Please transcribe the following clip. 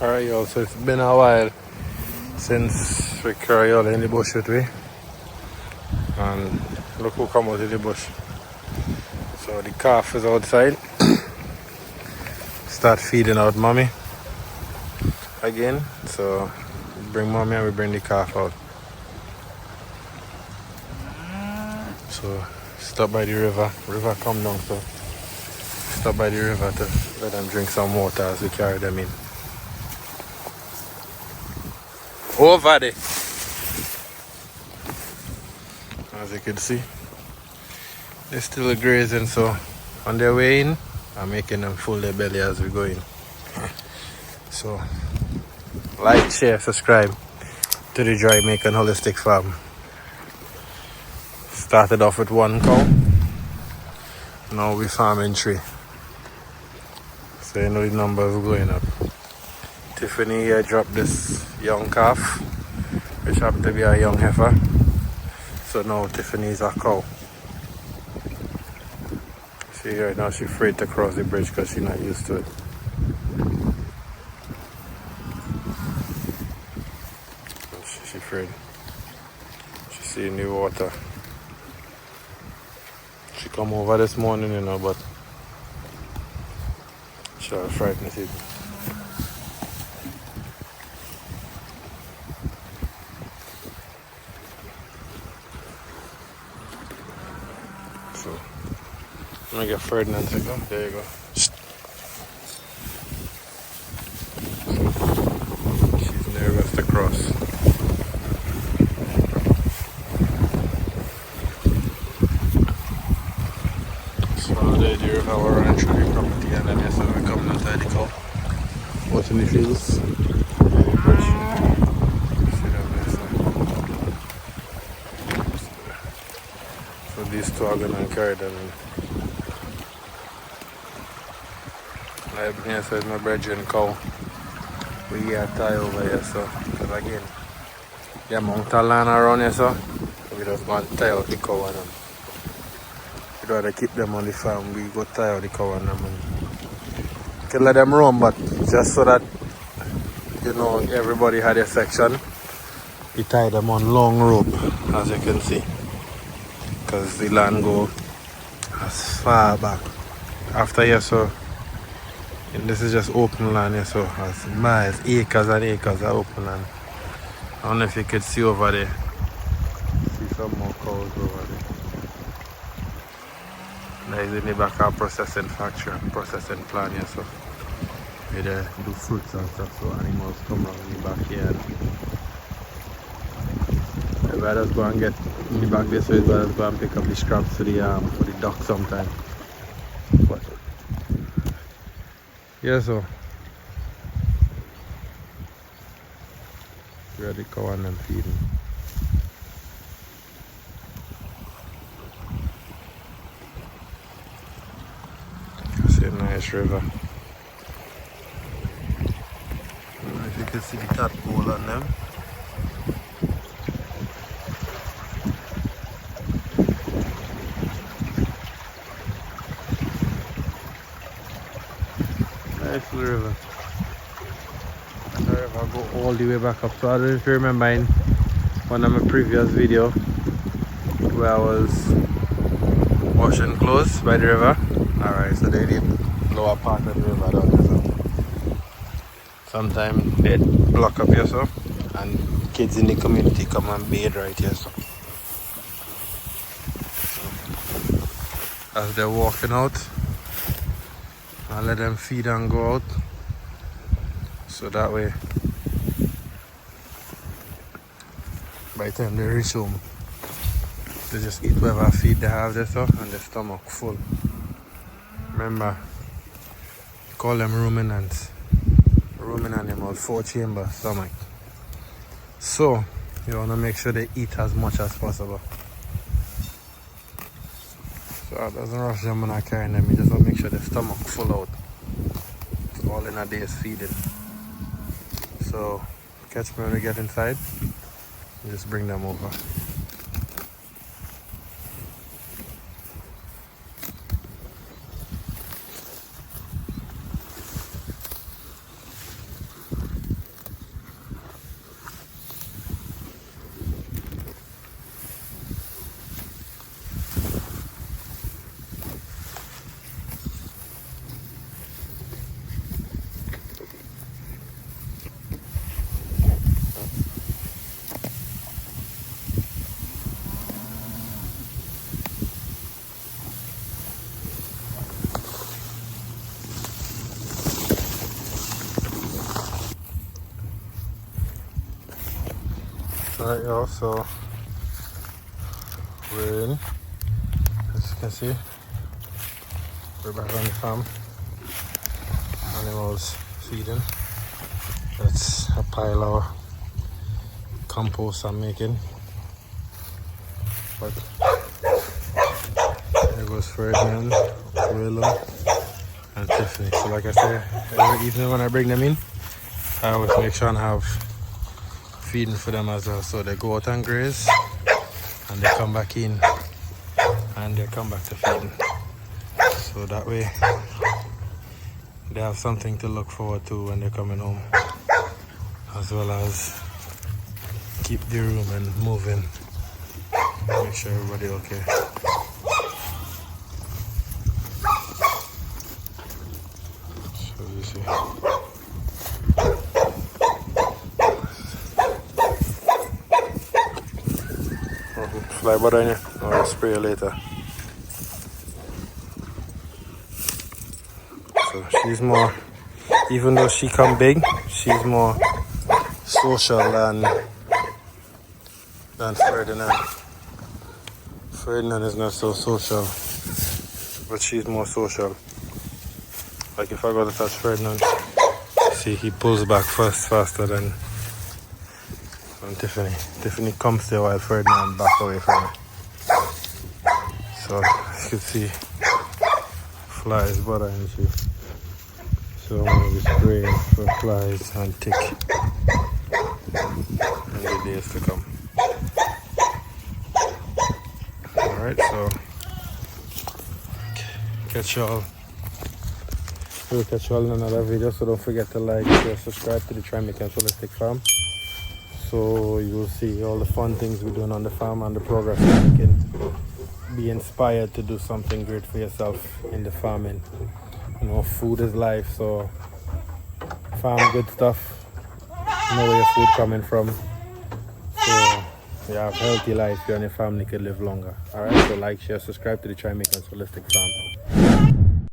Alright, y'all, so it's been a while since we carry all in the bush with me. And look who come out of the bush. So the calf is outside. Start feeding out mommy again. So we bring mommy and we bring the calf out. So stop by the river. River come down, so stop by the river to let them drink some water as we carry them in. Over there. As you can see, they're still grazing, so on their way in, I'm making them full their belly as we go in. So, like, share, subscribe to the Jamaican Holistic Farm. Started off with 1 cow, now we're farming 3. So you know the numbers going up. Tiffany here dropped this young calf, which happened to be a young heifer. So now Tiffany's a cow. See right now she's afraid to cross the bridge because she's not used to it. She's afraid. She's seeing the water. She come over this morning, you know, but she was frightened even. So, I'm gonna get Ferdinand to go. There you go. She's nervous to cross. So there the river we're running through the property, and then yes, we're coming outside the cow. Out in the fields. See them there, so these two are gonna carry them in. Like here, so it's my brethren cow. We are tie over here, so because again, the amount of land around here, so we just go and tie out the cow and them. We'd rather keep them on the farm. We go tie out the cow and them. And we can let them roam, but just so that you know everybody had a section, we tie them on long rope, as you can see, because the land go as far back. After here, so and this is just open land here, so it's miles, acres and acres of open land. I don't know if you could see over there. See some more cows over there. That is in the back of processing factory, processing plant here, so we do fruits and stuff, so animals come around in the back here. Maybe I just go and get in the back this way, so I just go and pick up the scraps for the duck sometime. But yeah, so we're the cow and them feeding. It's a nice river. I don't know if you can see the tadpole on them. Nice little river. And the river go all the way back up. So I don't know if you remember in one of my previous video where I was washing clothes by the river. Alright, so they did lower part of the river down there. So sometimes they block up here, so and kids in the community come and bathe right here, so as they're walking out, I let them feed and go out, so that way by the time they reach home they just eat whatever feed they have there, so, and their stomach full. Remember, call them ruminants. Ruminant animals, 4-chamber stomach. So you want to make sure they eat as much as possible. So it doesn't rush them when I carry them. You just want to make sure the stomach full out. It's all in a day's feeding. So catch me when we get inside and just bring them over. Alright y'all, so we're in, as you can see, we're back on the farm, animals feeding. That's a pile of compost I'm making, but there goes Ferdinand, Willem and Tiffany. So like I say, every evening when I bring them in, I always make sure and have feeding for them as well. So they go out and graze and they come back in and they come back to feeding. So that way they have something to look forward to when they're coming home, as well as keep the room and moving, make sure everybody okay. So you see, fly butter in here, I'll spray you later. So she's more, even though she come big, she's more social than Ferdinand. Ferdinand is not so social, but she's more social. Like if I go to touch Ferdinand, see he pulls back faster than Tiffany. Tiffany comes there while Ferdinand back away from her. So as you can see, flies butter and she. So I'm going to be spraying for flies and tick in the days to come. Alright, so we'll catch y'all in another video. So don't forget to like, share, subscribe to the Jamaican Holistic Farm, so you will see all the fun things we're doing on the farm and the progress that you can be inspired to do something great for yourself in the farming. You know, food is life, so farm good stuff, know where your food coming from, so you have healthy life, you and your family can live longer. Alright, so like, share, subscribe to the Jamaican Holistic Farm.